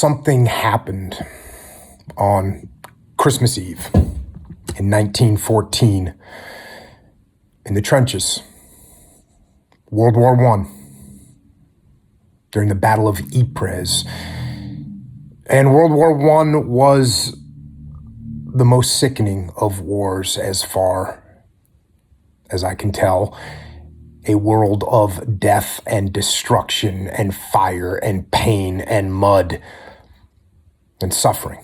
something happened on Christmas Eve in 1914 in the trenches, World War I, during the Battle of Ypres. And World War I was the most sickening of wars as far as I can tell. A world of death and destruction and fire and pain and mud and suffering.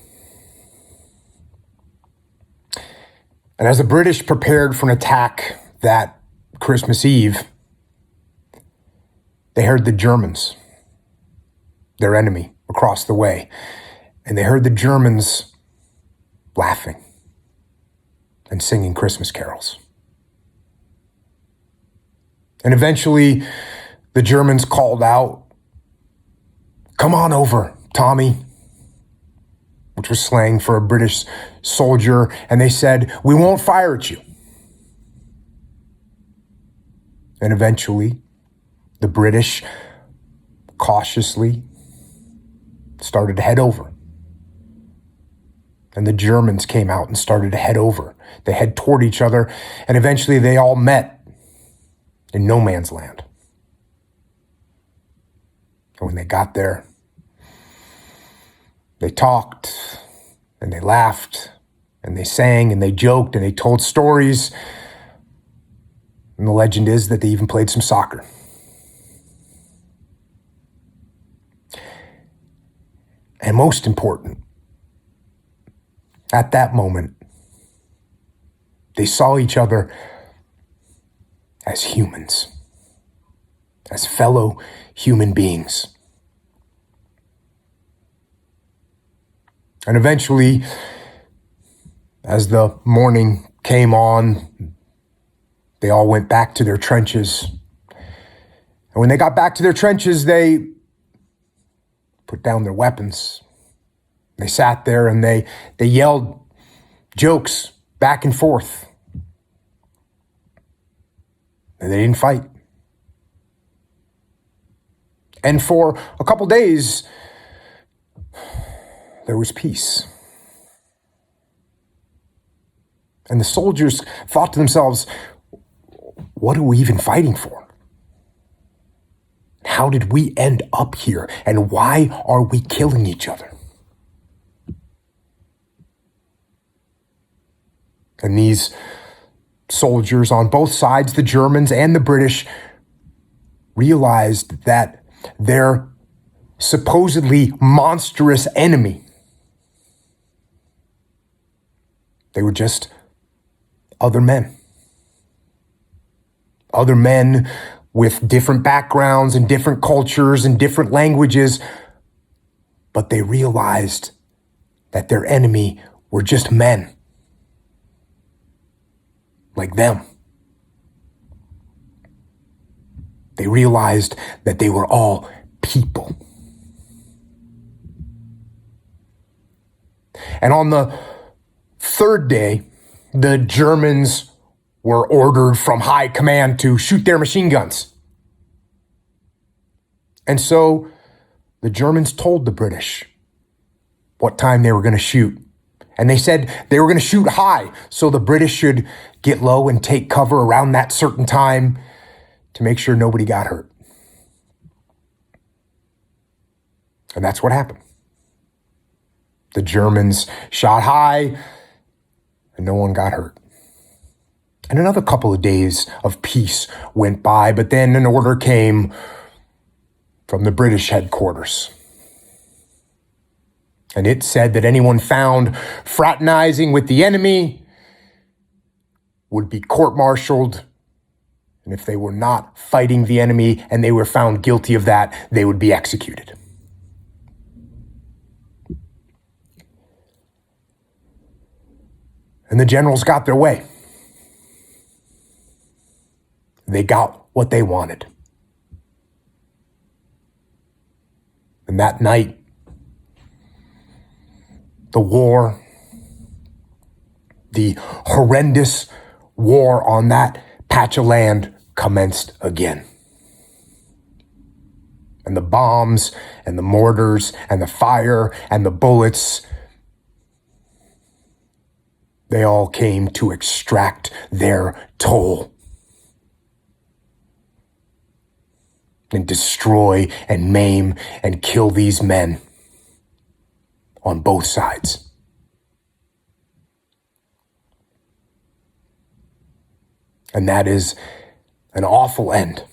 And as the British prepared for an attack that Christmas Eve, they heard the Germans, their enemy, across the way. And they heard the Germans laughing and singing Christmas carols. And eventually, the Germans called out, "Come on over, Tommy," which was slang for a British soldier. And they said, "We won't fire at you." And eventually, the British cautiously started to head over. And the Germans came out and started to head over. They head toward each other, and eventually they all met in no man's land. And when they got there, they talked, and they laughed, and they sang, and they joked, and they told stories. And the legend is that they even played some soccer. And most important, at that moment, they saw each other as humans, as fellow human beings. And eventually, as the morning came on, they all went back to their trenches. And when they got back to their trenches, they put down their weapons. They sat there and they yelled jokes back and forth. And they didn't fight. And for a couple days, there was peace. And the soldiers thought to themselves, what are we even fighting for? How did we end up here? And why are we killing each other? And these soldiers on both sides, the Germans and the British, realized that their supposedly monstrous enemy, they were just other men. Other men with different backgrounds and different cultures and different languages, but they realized that their enemy were just men like them. They realized that they were all people. And on the third day, the Germans were ordered from high command to shoot their machine guns. And so the Germans told the British what time they were going to shoot. And they said they were going to shoot high, so the British should get low and take cover around that certain time to make sure nobody got hurt. And that's what happened. The Germans shot high, and no one got hurt. And another couple of days of peace went by, but then an order came from the British headquarters. And it said that anyone found fraternizing with the enemy would be court-martialed. And if they were not fighting the enemy and they were found guilty of that, they would be executed. And the generals got their way. They got what they wanted. And that night, the war, the horrendous war on that patch of land commenced again. And the bombs and the mortars and the fire and the bullets, they all came to extract their toll and destroy and maim and kill these men on both sides. And that is an awful end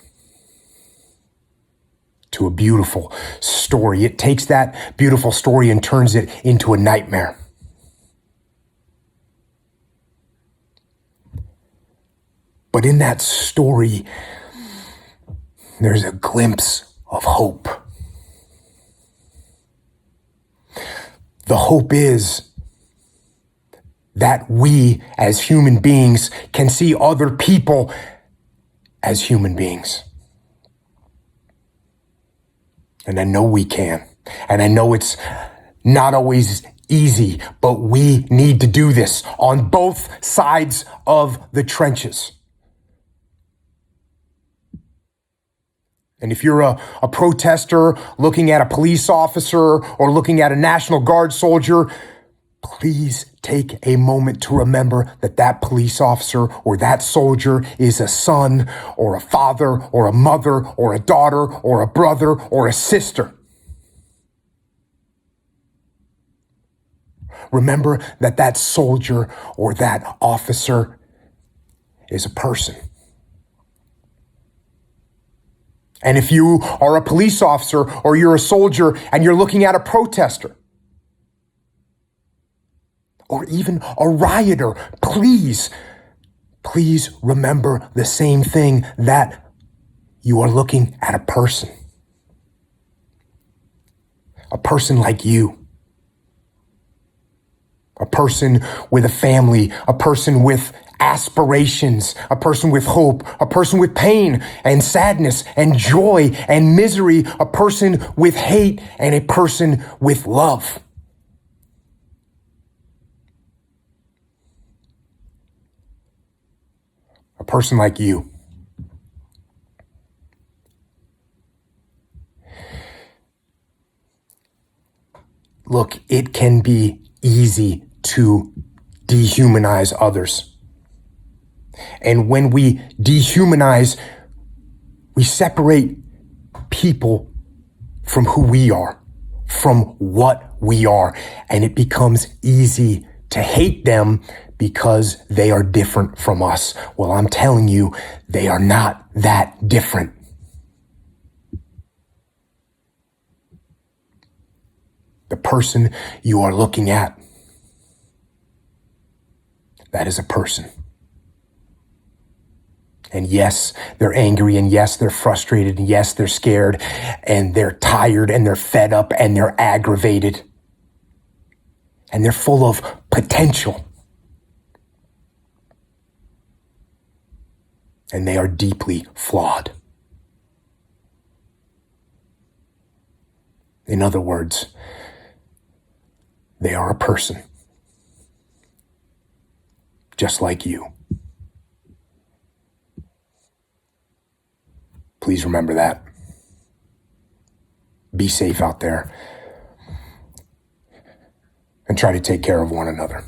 to a beautiful story. It takes that beautiful story and turns it into a nightmare. But in that story, there's a glimpse of hope. The hope is that we as human beings can see other people as human beings. And I know we can. And I know it's not always easy, but we need to do this on both sides of the trenches. And if you're a protester looking at a police officer or looking at a National Guard soldier, please take a moment to remember that that police officer or that soldier is a son or a father or a mother or a daughter or a brother or a sister. Remember that that soldier or that officer is a person. And if you are a police officer or you're a soldier and you're looking at a protester, or even a rioter, please remember the same thing, that you are looking at a person like you, a person with a family, a person with aspirations, a person with hope, a person with pain and sadness and joy and misery, a person with hate and a person with love. A person like you. Look, it can be easy to dehumanize others. And when we dehumanize, we separate people from who we are, from what we are. And it becomes easy to hate them because they are different from us. Well, I'm telling you, they are not that different. The person you are looking at, that is a person. And yes, they're angry, and yes, they're frustrated, and yes, they're scared, and they're tired, and they're fed up, and they're aggravated. And they're full of potential. And they are deeply flawed. In other words, they are a person, just like you. Please remember that. Be safe out there and try to take care of one another.